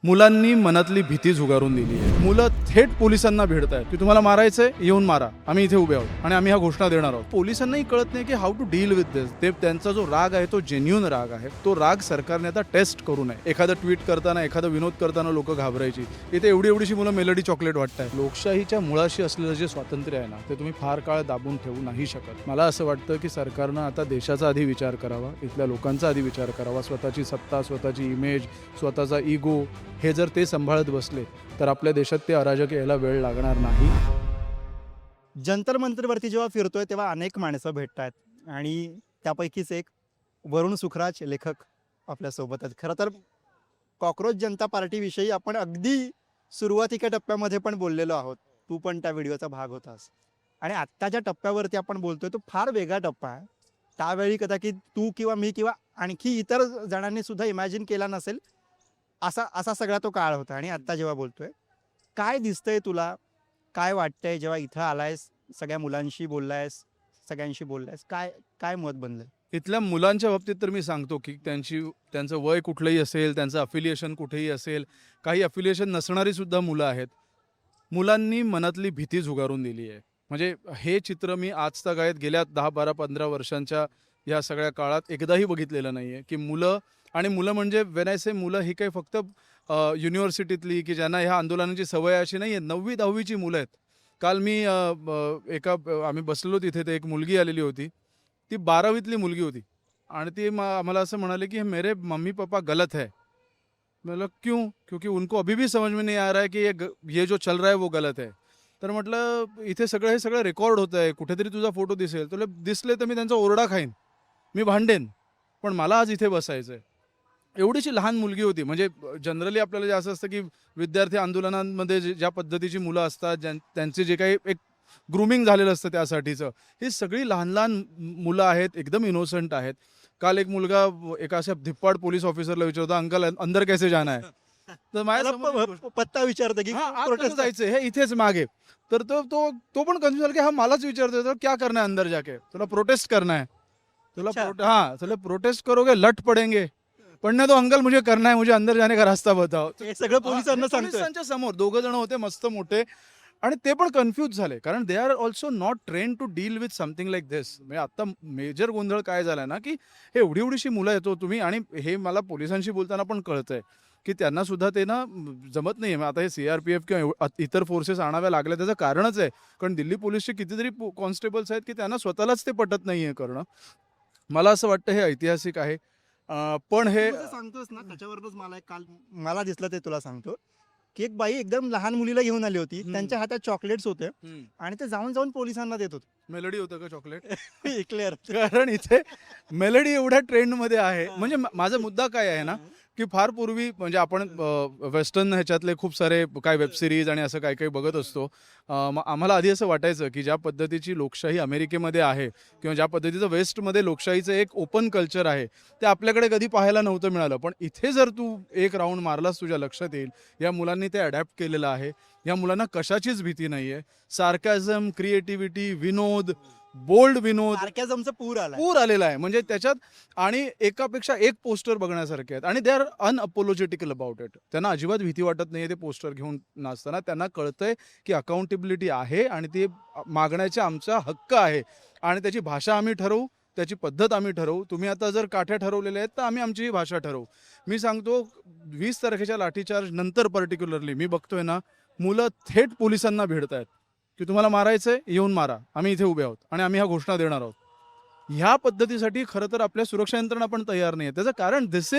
मुलांनी मनातली भीती झुगारून दिली आहे. मुलं थेट पोलिसांना भिडतायत की तुम्हाला मारायचंय, येऊन मारा, आम्ही इथे उभे आहोत आणि आम्ही ह्या घोषणा देणार आहोत. पोलिसांनाही कळत नाही की हाऊ टू डील विथ दिस. ते त्यांचा जो राग आहे तो जेन्युइन राग आहे. तो राग सरकारने आता टेस्ट करू नये. एखादं ट्विट करताना, एखादा विनोद करताना लोक घाबरायची. इथे एवढीशी मुलं मेलडी चॉकलेट वाटताय. लोकशाहीच्या मुळाशी असलेलं जे स्वातंत्र्य आहे ना, ते तुम्ही फार काळ दाबून ठेवू नाही शकत. मला असं वाटतं की सरकारनं आता देशाचा आधी विचार करावा, इथल्या लोकांचा आधी विचार करावा. स्वतःची सत्ता, स्वतःची इमेज, स्वतःचा इगो हे जर ते सांभाळत बसले तर आपल्या देशात ते अराजक यायला वेळ लागणार नाही. जंतर मंतरवरती जेव्हा फिरतोय तेव्हा अनेक माणसं भेटतात आणि त्यापैकीच एक वरुण सुखराज लेखक आपल्यासोबत आहेत. खरं तर कॉक्रोच जनता पार्टीविषयी आपण अगदी सुरुवातीच्या टप्प्यामध्ये पण बोललेलो आहोत. तू पण त्या व्हिडिओचा भाग होतास आणि आत्ताच्या टप्प्यावरती आपण बोलतोय तो फार वेगळा टप्पा आहे. त्यावेळी कदाचित तू किंवा मी किंवा आणखी इतर जणांनी सुद्धा इमॅजिन केला नसेल असा असा सगळा तो काळ होता. आणि आत्ता जेव्हा बोलतोय, काय दिसतंय तुला, काय वाटतंय जेव्हा इथं आलायस, सगळ्या मुलांशी बोललायस, सगळ्यांशी बोललायस, काय काय मत बनलंय? इथल्या मुलांच्या बाबतीत तर मी सांगतो की त्यांचं वय कुठलंही असेल, त्यांचं अफिलिएशन कुठेही असेल, काही अफिलिएशन नसणारी सुद्धा मुलं आहेत. मुलांनी मनातली भीती झुगारून दिली आहे. म्हणजे हे चित्र मी आजतागायत गेल्या 10-12-15 वर्षांच्या या सगळ्या काळात एकदाही बघितलेलं नाही आहे की मुलं म्हणजे वेन आय से मुलं ही काही फक्त युनिव्हर्सिटीतली की ज्यांना ह्या आंदोलनाची सवय अशी नाही आहे. 9वी-10वीची मुलं आहेत. काल मी आम्ही बसलेलो तिथे, ते एक मुलगी आलेली होती. ती 12वीतली मुलगी होती आणि ती आम्हाला असं म्हणाले की मेरे मम्मी पापा गलत है. मतलब क्यों? क्योंकि उनको अभी भी समझ में नहीं आ रहा है कि ये जो चल रहा है वो गलत है. तर म्हटलं इथे हे सगळं रेकॉर्ड होत आहे, कुठेतरी तुझा फोटो दिसेल, तुला दिसले तर मी त्यांचा ओरडा खाईन, मी भांडेन, पण मला आज इथे बसायचं आहे. एवढीशी लहान मुलगी होती. म्हणजे जनरली आपल्याला जे असं असतं की विद्यार्थी आंदोलनांमध्ये ज्या पद्धतीची मुलं असतात, त्यांचे जे काही एक ग्रूमिंग झालेलं असतं त्यासाठीचं, ही सगळी लहान लहान मुलं आहेत, एकदम इनोसंट आहेत. काल एक मुलगा एका अशा धिप्पाड पोलीस ऑफिसरला विचारतो, अंकल अंदर कैसे जाना है? तर माझ्या पत्ता विचारतं की प्रोटेस्ट जायचं हे इथेच मागे. तर तो पण कन्फ्युज झाला की हा मलाच विचारतोय, तर क्या करना है अंदर जाके? तुला प्रोटेस्ट करना है? तुला प्रोटेस्ट करोगे लट पडेंगे. पढ़ने दो अंकल, मुझे करना है, मुझे अंदर जाने का रास्ता बताओ. हे सगळं पोलिसांना सांगतोय. पोलिसांच्या समोर 2 जण होते मस्त मोठे आणि ते पण कन्फ्यूज झाले, कारण they are also not train to deal with something like this. म्हणजे आता मेजर गोंधळ काय झालाय ना, की हे एवढीशी मुलं येतो तुम्ही, आणि हे मला पोलिसांशी बोलताना पण कळतंय की त्यांना सुद्धा ते ना जमत नाहीये. आता हे CRPF किंवा इतर फोर्सेस आणाव्या लागल्या त्याचं कारणच आहे, कारण दिल्ली पोलीसचे कितीतरी कॉन्स्टेबल्स आहेत की त्यांना स्वतःलाच ते पटत नाहीये करणं. मला असं वाटतं हे ऐतिहासिक आहे. पण हे तू जे सांगतोस ना त्याच्यावरूनच मला काल मला दिसलं ते तुला सांगतो की एक बाई एकदम लहान मुलीला घेऊन आली होती. त्यांच्या हातात चॉकलेट्स होते आणि ते जाऊन जाऊन पोलिसांना देत होते. मेलडी होतं का चॉकलेट? क्लिअर. कारण इथे मेलडी एवढ्या ट्रेंडमध्ये आहे. म्हणजे माझा मुद्दा काय आहे ना, की फार पूर्वी म्हणजे आपण वेस्टर्न ह्याच्यातले खूप सारे काय वेब सिरीज आणि असं काही काही बघत असतो. आम्हाला आधी असं वाटायचं की ज्या पद्धतीची लोकशाही अमेरिकेमध्ये आहे किंवा ज्या पद्धतीचं वेस्टमध्ये लोकशाहीचं एक ओपन कल्चर आहे, ते आपल्याकडे कधी पाहायला नव्हतं मिळालं. पण इथे जर तू एक राऊंड मारलास तुझ्या लक्षात येईल, या मुलांनी ते अडॅप्ट केलेलं आहे. या मुलांना कशाचीच भीती नाही आहे. सार्कॅझम, क्रिएटिव्हिटी, विनोद, बोल्ड विनोद, सार्कॅझमचा पूर आलेला आहे. म्हणजे त्याच्यात आणि एकापेक्षा एक पोस्टर बघण्यासारखे आहेत आणि दे आर अनअपोलॉजेटिकल अबाउट इट. त्यांना अजिबात भीती वाटत नाहीये ते पोस्टर घेऊन नाचताना. त्यांना कळतंय की अकाउंटेबिलिटी आहे आणि ते मागण्याचा आमचा हक्क आहे आणि त्याची भाषा आम्ही ठरवू, त्याची पद्धत आम्ही ठरवू. तुम्ही आता जर काठ्या ठरवलेल्या आहेत तर आम्ही आमची ही भाषा ठरवू. मी सांगतो 20 तारखेच्या लाठीचार्ज नंतर पर्टिक्युलरली मी बघतोय ना, मुलं थेट पोलिसांना भिडतायत की तुम्हाला मारायचंय, येऊन मारा, आम्ही इथे उभे आहोत आणि आम्ही ह्या घोषणा देणार आहोत. ह्या पद्धतीसाठी खरं तर आपल्या सुरक्षा यंत्रणा पण तयार नाही आहे. त्याचं कारण दिस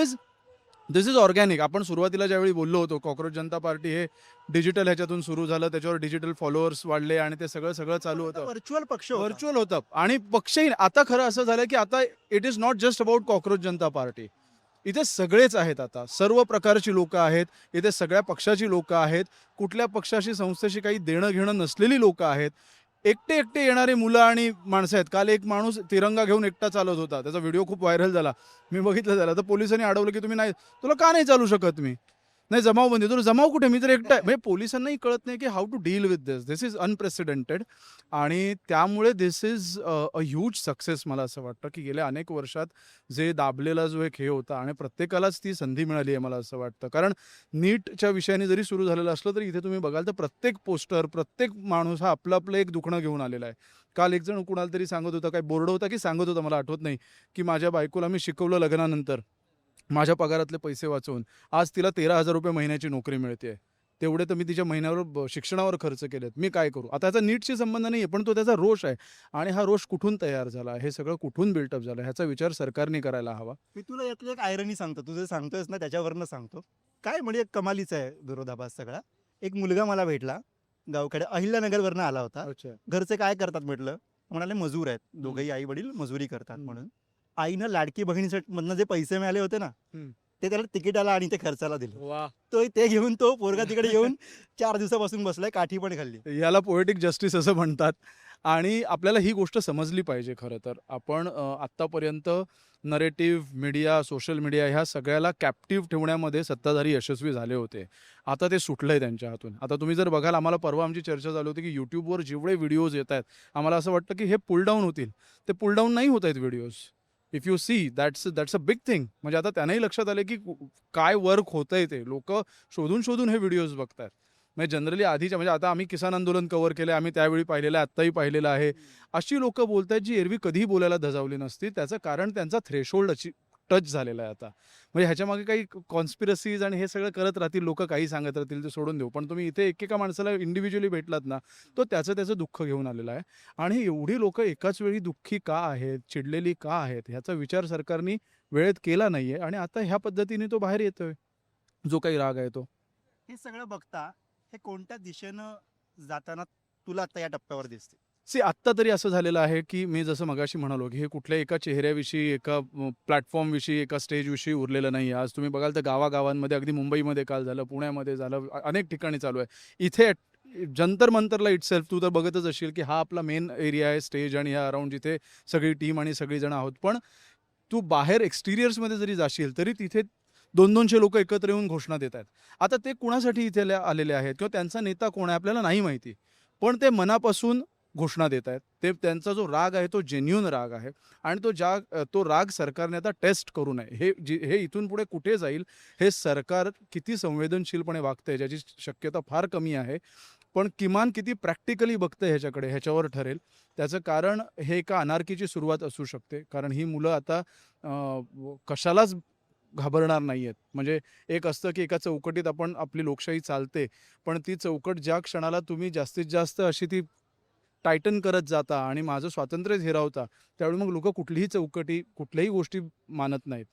इज ऑर्गॅनिक. आपण सुरुवातीला ज्यावेळी बोललो होतो, कॉक्रोच जनता पार्टी हे डिजिटल ह्याच्यातून सुरू झालं, त्याच्यावर डिजिटल फॉलोअर्स वाढले आणि ते सगळं चालू होतं. व्हर्च्युअल होतं आणि पक्षही. आता खरं असं झालं की आता it is not just about cockroach Janata party. इथे सगळेच आहेत. आता सर्व प्रकारची लोकं आहेत इथे, सगळ्या पक्षाची लोकं आहेत, कुठल्या पक्षाशी संस्थेशी काही देणं घेणं नसलेली लोकं आहेत, एकटे येणारे मुलं आणि माणसं आहेत. काल एक माणूस तिरंगा घेऊन एकटा चालत होता, त्याचा व्हिडिओ खूप व्हायरल झाला, मी बघितलं त्याला. तर पोलिसांनी अडवलं की तुम्ही नाही, तुला का नाही चालू शकत? मी नाही जमावबंदी तर जमाव कुठे मी तर एकटा आहे. म्हणजे पोलिसांनाही कळत नाही की how to deal with this is unprecedented. आणि त्यामुळे this is a huge success मला असं वाटतं की गेल्या अनेक वर्षात जे दाबलेला जो एक हे होता आणि प्रत्येकालाच ती संधी मिळाली आहे मला असं वाटतं. कारण नीटच्या विषयाने जरी सुरू झालेलं असलं तरी इथे तुम्ही बघाल तर प्रत्येक पोस्टर प्रत्येक माणूस हा आपलं आपलं एक दुखणं घेऊन आलेला आहे. काल एक जण कुणाला तरी सांगत होता, काय बोर्ड होता की सांगत होता मला आठवत नाही, की माझ्या बायकोला मी शिकवलं लग्नानंतर माझ्या पगारातले पैसे वाचवून आज तिला 13,000 रुपये महिन्याची नोकरी मिळते. तेवढे तर मी तिच्या महिन्यावर शिक्षणावर खर्च केलेत. मी काय करू? आता याचा नीटशी संबंध नाही आहे, पण तो त्याचा रोष आहे. आणि हा रोष कुठून तयार झाला? हे सगळं कुठून बिल्टअप झालं? ह्याचा विचार सरकारने करायला हवा. मी तुला यातलं एक आयरनी सांगतो. तू जे सांगतोयस ना त्याच्यावरनं सांगतो. काय म्हणजे एक कमालीचा आहे विरोधाभास सगळा. एक मुलगा मला भेटला गावकडे अहिल्यानगरवरनं आला होता. अच्छा. घरचे काय करतात म्हटलं? म्हणाले मजूर आहेत. दोघंही आई-वडील मजुरी करतात म्हणून. आईनं लाडकी बहिणीमधनं जे पैसे मिळाले होते ना, हं. ते त्याला तिकिटाला आणि ते खर्चाला दिले. वाह! ते घेऊन तो पोरगा तिकडे येऊन 4 दिवसापासून बसलाय, काठी पण खाल्ली. याला पोएटिक जस्टिस असं म्हणतात. आणि आपल्याला ही गोष्ट समजली पाहिजे खरं तर. आपण आत्तापर्यंत नरेटिव्ह, मीडिया, सोशल मीडिया ह्या सगळ्याला कॅप्टिव्ह ठेवण्यामध्ये सत्ताधारी यशस्वी झाले होते. आता ते सुटलंय त्यांच्या हातून. आता तुम्ही जर बघाल आम्हाला परवा आमची चर्चा झाली होती, की YouTubeवर जेवढे व्हिडिओज येतायत, आम्हाला असं वाटतं, की हे पुल डाउन होतील. ते पुल डाउन नाही होत आहेत videos. If you see that's a big thing. म्हणजे आता त्यांनाही लक्षात आलं, की काय वर्क होतंय ते. लोकं शोधून हे व्हिडिओज बघतायत. म्हणजे जनरली आधीच्या म्हणजे आता आम्ही किसान आंदोलन कव्हर केलंय, आम्ही त्यावेळी पाहिलेलं आहे, आत्ताही पाहिलेलं आहे. अशी लोकं बोलतायत जी एरवी कधीही बोलायला धजावली नसती. त्याचं कारण त्यांचा थ्रेशोल्ड टच झालेला आहे आता. म्हणजे ह्याच्यामागे काही कॉन्स्पिरसीज आणि हे सगळं करत राहतील लोकं, काही सांगत राहतील ते सोडून देऊ. पण तुम्ही इथे एकेका माणसाला इंडिव्हिज्युअली भेटलात ना, तो त्याचं दुःख घेऊन आलेला आहे. आणि एवढी लोकं एकाच वेळी दुःखी का आहेत, चिडलेली का आहेत, ह्याचा विचार सरकारने वेळेत केला नाहीये आणि आता ह्या पद्धतीने तो बाहेर येतोय, जो काही राग आहे तो. हे सगळं बघता हे कोणत्या दिशेनं जाताना तुला आता या टप्प्यावर दिसते? आत्ता तरी असं झालेलं आहे, की मी जसं मगाशी म्हणालो, की हे कुठल्या एका चेहऱ्याविषयी, एका प्लॅटफॉर्मविषयी, एका स्टेजविषयी उरलेलं नाही आहे. आज तुम्ही बघाल तर गावागावांमध्ये अगदी मुंबईमध्ये काल झालं, पुण्यामध्ये झालं, अनेक ठिकाणी चालू आहे. इथे जंतर मंतरला इटसेल्फ तू तर बघतच असशील, की हा आपला मेन एरिया आहे स्टेज आणि ह्या अराउंड जिथे सगळी टीम आणि सगळीजण आहोत. पण तू बाहेर एक्सटिरियर्समध्ये जरी जाशील, तरी तिथे 200-200 लोकं एकत्र येऊन घोषणा देत आहेत. आता ते कुणासाठी इथे आलेले आहेत किंवा त्यांचा नेता कोण आहे आपल्याला नाही माहिती. पण ते मनापासून घोषणा देत आहेत. ते त्यांचा जो राग आहे तो जेन्युइन राग आहे आणि तो राग सरकारने आता टेस्ट करू नये. हे इथून पुढे कुठे जाईल हे सरकार किती संवेदनशीलपणे वागतंय ज्याची शक्यता फार कमी आहे. पण किमान किती प्रॅक्टिकली बघतंय ह्याच्याकडे ह्याच्यावर ठरेल. त्याचं कारण हे एका अनार्कीची सुरुवात असू शकते. कारण ही मुलं आता कशालाच घाबरणार नाहीयेत. म्हणजे एक असतं की एका चौकटीत आपली लोकशाही चालते. पण ती चौकट ज्या क्षणाला तुम्ही जास्तीत जास्त अशी ती टायटन करत जाता आणि माझं स्वातंत्र्यच हिरावता, त्यावेळी मग लोकं कुठलीही चौकटी, कुठल्याही गोष्टी मानत नाहीत.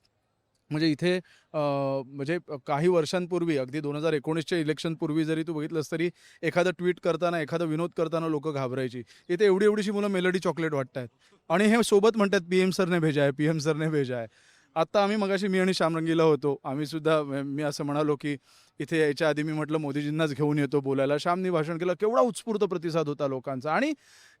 म्हणजे इथे म्हणजे काही वर्षांपूर्वी अगदी 2019च्या इलेक्शनपूर्वी जरी तू बघितलंस तरी एखादं ट्वीट करताना, एखादा विनोद करताना लोकं घाबरायची. इथे एवढी-एवढीशी मुलं मेलडी चॉकलेट वाटतायत आणि हे सोबत म्हणतात पीएम सर ने भेजा है, पीएम सर ने भेजा है. आता आम्ही मगाशी मी आणि श्यामरंगीला होतो. आम्ही सुद्धा मी असं म्हणालो, की इथे यायच्या आधी मी म्हटलं मोदीजींनाच घेऊन येतो बोलायला. श्यामनी भाषण केलं. केवढा उत्स्फूर्त प्रतिसाद होता लोकांचा आणि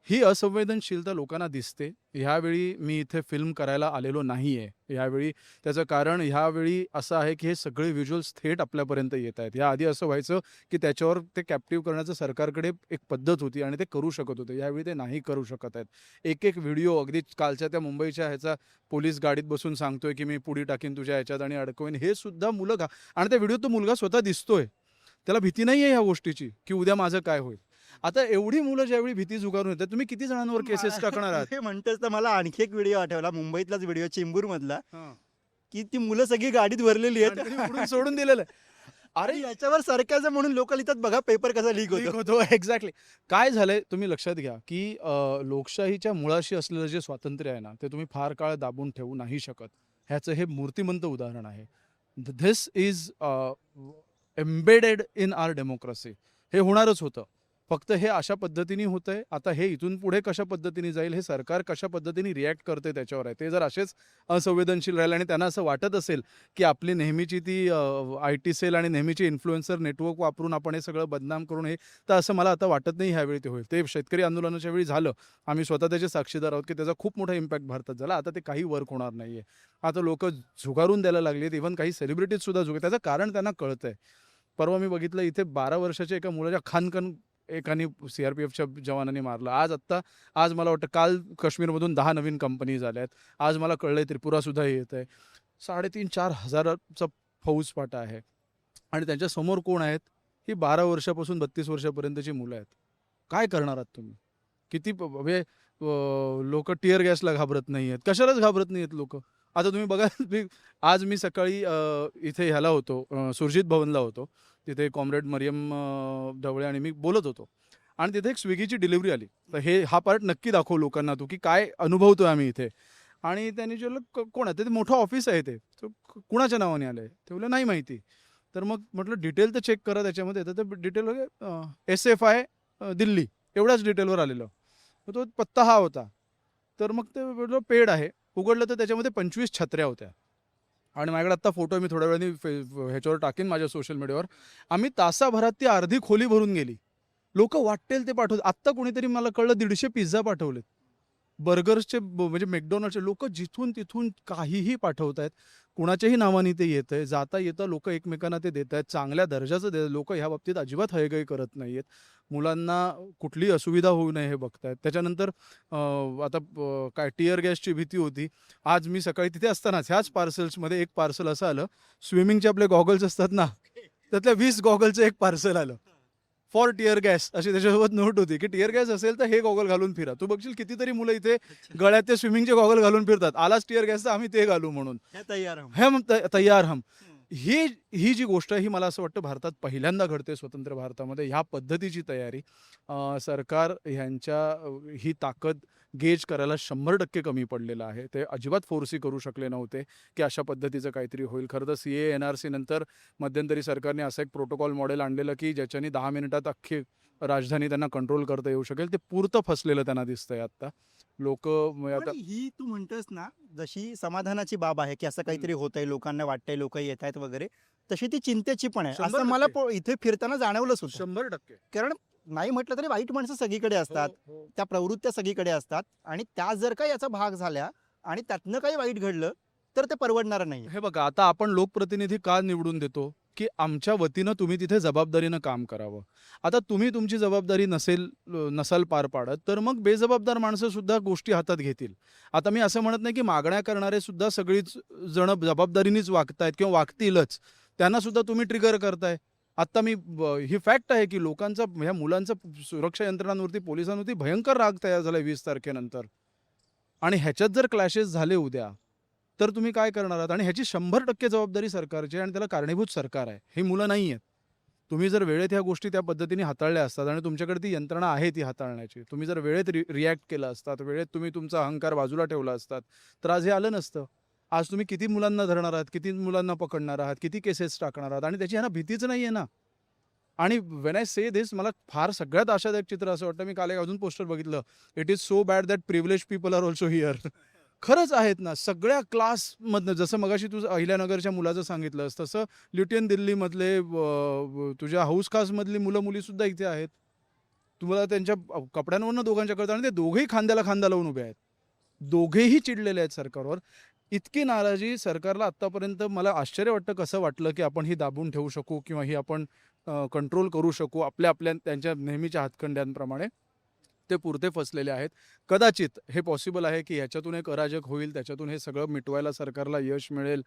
ही असंवेदनशीलता लोकांना दिसते. ह्यावेळी मी इथे फिल्म करायला आलेलो नाहीये. ह्यावेळी त्याचं कारण ह्यावेळी असं आहे, की हे सगळे व्हिज्युअल्स थेट आपल्यापर्यंत येत आहेत. याआधी असं व्हायचं, की त्याच्यावर ते कॅप्टिव्ह करण्याचं सरकारकडे एक पद्धत होती आणि ते करू शकत होते. यावेळी ते नाही करू शकत आहेत. एक व्हिडिओ अगदी कालच्या त्या मुंबईच्या ह्याचा पोलीस गाडीत बसून सांगतोय, की मी पुडी टाकीन तुझ्या ह्याच्यात आणि अडकवेन. हे सुद्धा मुलं आणि त्या व्हिडिओत तो मुलगा स्वतः दिसतोय. त्याला भीती नाहीये ह्या गोष्टीची, की उद्या माझं काय होईल. आता एवढी मुलं ज्यावेळी भीती झुगारून येतात, तुम्ही किती जणांवर केसेस टाकणार आहात? हे म्हणतेस तर मला आणखी एक व्हिडिओ आठवला मुंबईतलाच व्हिडिओ चेंबूरमधला, हां. की ती मुलं सगळी गाडीत भरलेली आणि आहेत. त्यांनी उडून सोडून दिलेलं आहे. अरे याच्यावर सरकारचं म्हणून लोक लिहितात बघा पेपर कसा लीक लीक होतो. होतो. एक्झॅक्टली. काय झालंय तुम्ही लक्षात घ्या, की लोकशाहीच्या मुळाशी असलेलं जे स्वातंत्र्य आहे ना, ते तुम्ही फार काळ दाबून ठेवू नाही शकत. ह्याचं हे मूर्तिमंत उदाहरण आहे. This is embedded in our democracy. हे होणारच होतं. फक्त हे अशा पद्धतीने होतंय. आता हे इथून पुढे कशा पद्धतीने जाईल, हे सरकार कशा पद्धतीने रिॲक्ट करते त्याच्यावर आहे. ते जर असेच असंवेदनशील राहील आणि त्यांना असं वाटत असेल, की आपली नेहमीची ती आय-टी सेल आणि नेहमीची इन्फ्लुएन्सर नेटवर्क वापरून आपण हे सगळं बदनाम करून हे, तर असं मला आता वाटत नाही ह्यावेळी ते होईल. ते शेतकरी आंदोलनाच्या वेळी झालं. आम्ही स्वतः त्याचे साक्षीदार आहोत, की त्याचा खूप मोठा इम्पॅक्ट भारतात झाला. आता ते काही वर्क होणार नाहीये. आता लोकं झुगारून द्यायला लागलेत. इव्हन काही सेलिब्रिटीज सुद्धा त्याचं कारण त्यांना कळतंय. परवा मी बघितलं इथे 12 वर्षाच्या एका मुलाच्या खानकन एकाने CRPFच्या जवानांनी मारलं. आज मला वाटतं काल काश्मीरमधून 10 नवीन कंपनीज आल्या आहेत. आज मला कळलंय त्रिपुरासुद्धा येत आहे. 3,500-4 हजाराचा फौजफाटा आहे आणि त्यांच्यासमोर कोण आहेत? ही 12 वर्षापासून 32 वर्षापर्यंतची मुलं आहेत. काय करणार आहात तुम्ही? किती म्हणजे लोकं टिअर गॅसला घाबरत नाही आहेत. कशालाच घाबरत नाही आहेत लोकं. आता तुम्ही बघा आज मी सकाळी इथे ह्याला होतो सुरजित भवनला होतो. तिथे कॉम्रेड मरियम ढवळे आणि मी बोलत होतो आणि तिथे एक स्विगीची डिलिव्हरी आली. तर हा पार्ट नक्की दाखव लोकांना तू, की काय अनुभवतोय आम्ही इथे. आणि त्यांनी विचारलं कोण आहे? ते मोठं ऑफिस आहे ते. कुणाच्या नावाने आलंय? ते बोलले नाही माहिती. तर मग म्हटलं डिटेल तर चेक करा त्याच्यामध्ये. तर ते डिटेल SFI दिल्ली एवढ्याच डिटेलवर आलेलं. तर तो पत्ता हा होता. तर मग ते म्हटलं पेड आहे. उघडलं तर त्याच्यामध्ये 25 छत्र्या होत्या. आणि माझ्याकडे आत्ता फोटो मी थोड्या वेळाने ह्याच्यावर टाकेन माझ्या सोशल मीडियावर. आम्ही तासाभरात ती अर्धी खोली भरून गेली. लोकं वाटेल ते पाठवत. आत्ता कोणीतरी मला कळलं 150 पिझ्झा पाठवलेत. बर्गर्सचे म्हणजे McDonald'sचे लोकं जिथून तिथून काहीही पाठवतायत. कुणाच्याही नावाने ते येतंय. जाता येता लोकं एकमेकांना ते देतायत. चांगल्या दर्जाचं लोकं ह्या बाबतीत अजिबात हयगय करत नाहीयेत. मुलांना कुठलीही असुविधा होऊ नये हे बघतायत. त्याच्यानंतर आता काय टिअर गॅसची भीती होती. आज मी सकाळी तिथे असतानाच ह्याच पार्सल्समध्ये एक पार्सल असं आलं, स्विमिंगचे आपले गॉगल्स असतात ना, त्यातल्या 20 गॉगलचं एक पार्सल आलं. फॉर टिअर गॅस अशी त्याच्यासोबत नोट होती, की टिअर गॅस असेल तर हे गॉगल घालून फिरा. तू बघशील कितीतरी मुलं इथे गळ्यात ते स्विमिंगचे गॉगल घालून फिरतात. आलाच टिअर गॅस तर आम्ही ते घालू म्हणून. तैयार हम. ही जी गोष्ट आहे ही मला असं वाटतं भारतात पहिल्यांदा घडते स्वतंत्र भारतामध्ये. ह्या पद्धतीची तयारी सरकार ही ताकद गेज करायला 100% कमी पडलेलं आहे. ते अजिबात फोर्सही करू शकले नव्हते की अशा पद्धतीचं काहीतरी होईल. खरं तर CAA NRC नंतर मध्यंतरी सरकारने असं एक प्रोटोकॉल मॉडेल आणलेलं की ज्याच्याने 10 मिनिटात अख्खी राजधानी त्यांना कंट्रोल करता येऊ शकेल. ते पुरतं फसलेलं त्यांना दिसतंय आता. आता पण ही तू म्हणतोस ना, जशी समाधानाची बाब आहे की असं काहीतरी होतंय, लोकांना वाटतंय, लोक येत आहेत वगैरे, तशी ती चिंतेची पण आहे. 100% असं मला इथे फिरताना जाणवलं सुद्धा. 100%. कारण नाही म्हटलं तरी वाईट माणसं सगळीकडे असतात, हो. त्या प्रवृत्त्या सगळीकडे असतात आणि त्या जर का याचा भाग झाल्या आणि त्यातनं काही वाईट घडलं तर ते परवडणार नाही. हे बघा आता आपण लोकप्रतिनिधी का निवडून देतो की आमच्या वतीनं तुम्ही तिथे जबाबदारीनं काम करावं. आता तुम्ही तुमची जबाबदारी नसाल पार पाडत तर मग बेजबाबदार माणसं सुद्धा गोष्टी हातात घेतील. आता मी असं म्हणत नाही की मागण्या करणारे सुद्धा सगळीच जण जबाबदारीनेच वागतायत किंवा वागतीलच. त्यांना सुद्धा तुम्ही ट्रिगर करताय. आता ही फॅक्ट आहे की लोकांचा ह्या मुलांचा सुरक्षा यंत्रणांवरती पोलिसांवरती भयंकर राग तयार झाला 20 तारखेनंतर. आणि ह्याच्यात जर क्लॅशेस झाले उद्या तर तुम्ही काय करणार आहात? आणि ह्याची 100% जबाबदारी सरकारची आहे आणि त्याला कारणीभूत सरकार आहे. ही मुलं नाही आहेत. तुम्ही जर वेळेत ह्या गोष्टी त्या पद्धतीने हाताळल्या असतात आणि तुमच्याकडे ती यंत्रणा आहे ती हाताळण्याची. तुम्ही जर वेळेत रिॲक्ट केला असतात, वेळेत तुम्ही तुमचा अहंकार बाजूला ठेवला असतात, तर आज हे आलं नसतं. आज तुम्ही किती मुलांना धरणार आहात, किती मुलांना पकडणार आहात, किती केसेस टाकणार आहात आणि त्याची ह्यांना भीतीच नाही आहे ना. आणि व्हेन आय से धिस मला फार सगळ्यात आशादायक चित्र असं वाटतं. मी काल एक अजून पोस्टर बघितलं. It is so bad that privilege people are also here. खरंच आहेत ना सगळ्या क्लासमधनं. जसं मगाशी तू अहिल्यानगरच्या मुलाचं सांगितलंस तसं ल्युटियन दिल्लीमधले तुझ्या हाऊस खासमधली मुलं मुलीसुद्धा इथे आहेत. तुम्हाला त्यांच्या कपड्यांवरनं दोघांच्या कळतं आणि ते दोघेही खांद्याला खांदा लावून उभे आहेत. दोघेही चिडलेले आहेत सरकारवर. इतकी नाराजी सरकारला आत्तापर्यंत मला आश्चर्य वाटतं कसं वाटलं की आपण ही दाबून ठेवू शकू किंवा ही आपण कंट्रोल करू शकू आपल्या त्यांच्या नेहमीच्या हातखंड्यांप्रमाणे. ते पुरते फसलेले आहेत. कदाचित हे पॉसिबल आहे की ह्याच्यातून एक अराजक होईल, त्याच्यातून हे सगळं मिटवायला सरकारला यश मिळेल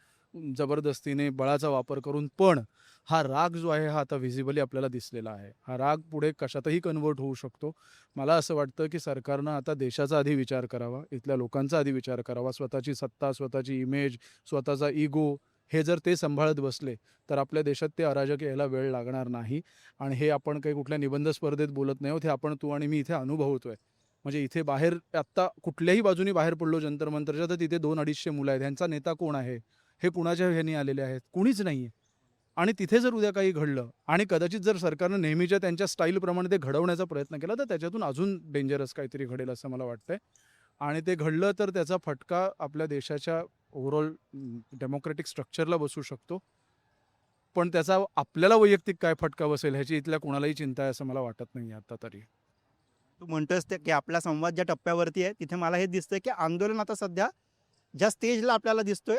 जबरदस्तीने बळाचा वापर करून. पण हा राग जो आहे हा आता व्हिजिबली आपल्याला दिसलेला आहे. हा राग पुढे कशातही कन्व्हर्ट होऊ शकतो. मला असं वाटतं की सरकारनं आता देशाचा आधी विचार करावा, इथल्या लोकांचा आधी विचार करावा. स्वतःची सत्ता, स्वतःची इमेज, स्वतःचा इगो हे जर ते सांभाळत बसले तर आपल्या देशात ते अराजक यायला वेळ लागणार नाही. आणि हे आपण काही कुठल्या निबंध स्पर्धेत बोलत नाही आहोत. हे आपण तू आणि मी इथे अनुभवतोय. म्हणजे इथे बाहेर आत्ता कुठल्याही बाजूनी बाहेर पडलो जंतर मंतरच्या तर तिथे 200-250 मुलं आहेत. ह्यांचा नेता कोण आहे? हे कुणाच्या ह्यानी आलेले आहेत? कुणीच नाही आहे. आणि तिथे जर उद्या काही घडलं आणि कदाचित जर सरकारनं नेहमीच्या त्यांच्या स्टाईलप्रमाणे ते घडवण्याचा प्रयत्न केला तर त्याच्यातून अजून डेंजरस काहीतरी घडेल असं मला वाटतंय. आणि ते घडलं तर त्याचा फटका आपल्या देशाच्या ओव्हरऑल डेमोक्रॅटिक स्ट्रक्चरला बसू शकतो. पण त्याचा आपल्याला वैयक्तिक काय फटका बसेल ह्याची इथल्या कोणालाही चिंता आहे असं मला वाटत नाही आता तरी. तू म्हणतोस ते की आपला संवाद ज्या टप्प्यावरती आहे तिथे मला हे दिसतंय की आंदोलन आता सध्या ज्या स्टेजला आपल्याला दिसतोय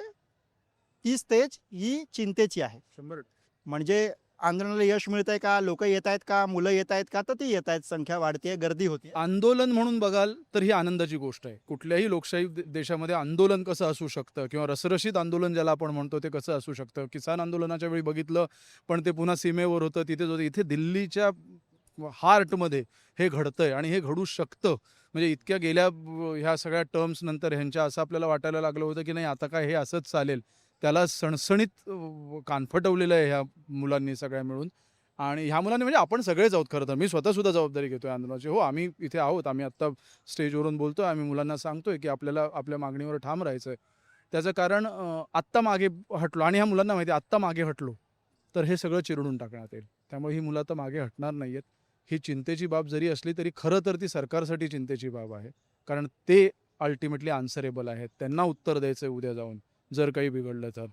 ती स्टेज ही चिंतेची आहे. 100. म्हणजे आंदोलनाला यश मिळतंय का, लोक येत आहेत का, मुलं येत आहेत का, तर ती येत आहेत, संख्या वाढते, गर्दी होते. आंदोलन म्हणून बघाल तर ही आनंदाची गोष्ट आहे. कुठल्याही लोकशाही देशामध्ये आंदोलन कसं असू शकतं किंवा रसरशीत आंदोलन ज्याला आपण म्हणतो ते कसं असू शकतं. किसान आंदोलनाच्या वेळी बघितलं, पण ते पुन्हा सीमेवर होतं, तिथेच होतं. इथे दिल्लीच्या हार्टमध्ये हे घडतंय आणि हे घडू शकतं. म्हणजे इतक्या गेल्या ह्या सगळ्या टर्म्स नंतर ह्यांच्या असं आपल्याला वाटायला लागलं होतं, की नाही आता काय हे असंच चालेल. त्याला सणसणीत कान फटवलेलं आहे ह्या मुलांनी सगळ्या मिळून. आणि ह्या मुलांनी म्हणजे आपण सगळेच आहोत खरं तर. मी स्वतःसुद्धा जबाबदारी घेतोय आंदोलनाची. हो, आम्ही इथे आहोत. आम्ही आत्ता स्टेजवरून बोलतोय. आम्ही मुलांना सांगतोय, की आपल्याला आपल्या मागणीवर ठाम राहायचं आहे. त्याचं कारण आत्ता मागे हटलो आणि ह्या मुलांना माहिती आहे आत्ता मागे हटलो, तर हे सगळं चिरडून टाकण्यात येईल. त्यामुळे ही मुलं आता मागे हटणार नाहीयेत. ही चिंतेची बाब जरी असली तरी खरं तर ती सरकारसाठी चिंतेची बाब आहे. कारण ते अल्टिमेटली आन्सरेबल आहेत. त्यांना उत्तर द्यायचं आहे उद्या जाऊन, जर काही बिघडलं तर.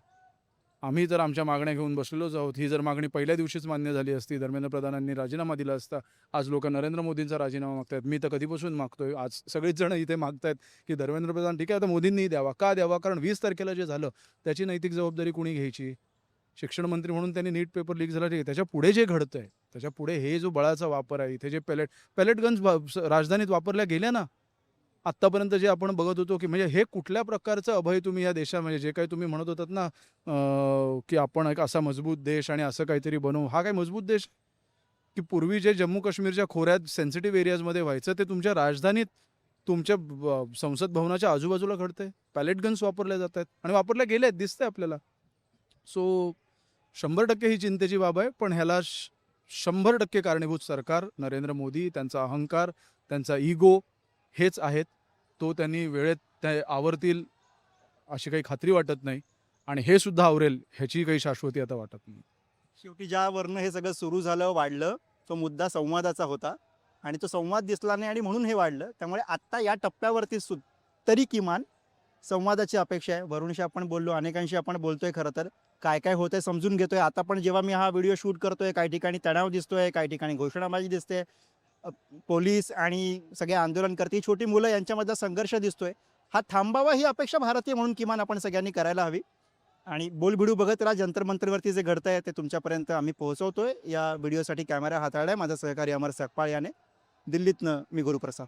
आम्ही तर आमच्या मागण्या घेऊन बसलेलोच आहोत. ही जर मागणी पहिल्या दिवशीच मान्य झाली असती, धर्मेंद्र प्रधानांनी राजीनामा दिला असता, आज लोकं नरेंद्र मोदींचा राजीनामा मागतायत. मी तर कधीपासून मागतोय. आज सगळीच जण इथे मागतायत, की धर्मेंद्र प्रधान ठीक आहे, आता मोदींनी द्यावा. का द्यावा? कारण 20 तारखेला जे झालं, त्याची नैतिक जबाबदारी कोणी घ्यायची? शिक्षण मंत्री म्हणून त्यांनी नीट पेपर लीक झाला ठीक आहे. त्याच्या पुढे जे घडतंय, त्याच्या पुढे हे जो बळाचा वापर आहे, इथे जे पेलेट गन्स राजधानीत वापरल्या गेल्या ना, आत्तापर्यंत जे आपण बघत होतो, की म्हणजे हे कुठल्या प्रकारचं अभय तुम्ही या देशात म्हणजे जे काही तुम्ही म्हणत होतात ना, की आपण एक असा मजबूत देश आणि असं काहीतरी बनवू. हा काय मजबूत देश? की पूर्वी जे जम्मू काश्मीरच्या खोऱ्यात सेन्सिटिव्ह एरियाजमध्ये व्हायचं ते तुमच्या राजधानीत, तुमच्या संसद भवनाच्या आजूबाजूला घडतंय. पॅलेट गन्स वापरल्या जात आहेत आणि वापरल्या गेल्या आहेत, दिसतंय आपल्याला. सो 100% ही चिंतेची बाब आहे. पण ह्याला 100% कारणीभूत सरकार, नरेंद्र मोदी, त्यांचा अहंकार, त्यांचा इगो हेच आहेत. तो त्यांनी वेळेत ते आवरतील अशी काही खात्री वाटत नाही आणि हे सुद्धा आवरेल ह्याची काही शाश्वती आता वाटत नाही. शेवटी ज्यावरनं हे सगळं सुरू झालं, वाढलं, तो मुद्दा संवादाचा होता आणि तो संवाद दिसला नाही आणि म्हणून हे वाढलं. त्यामुळे आत्ता या टप्प्यावरती तरी किमान संवादाची अपेक्षा आहे. वरुणशी आपण बोललो, अनेकांशी आपण बोलतोय खरं तर. काय काय होतंय समजून घेतोय. आता पण जेव्हा मी हा व्हिडिओ शूट करतोय, काही ठिकाणी तणाव दिसतोय, काही ठिकाणी घोषणाबाजी दिसते. पोलीस आणि सगळे आंदोलनकर्ते, छोटी मुलं यांच्यामधला संघर्ष दिसतोय. हा थांबावा ही अपेक्षा भारतीय म्हणून किमान आपण सगळ्यांनी करायला हवी. आणि बोलबिडू बघत राहा. जंतर मंतरवरती जे घडतंय ते तुमच्यापर्यंत आम्ही पोहोचवतोय. या व्हिडिओसाठी कॅमेरा हाताळलाय माझा सहकारी अमर सकपाळ याने. दिल्लीतनं मी गुरुप्रसाद.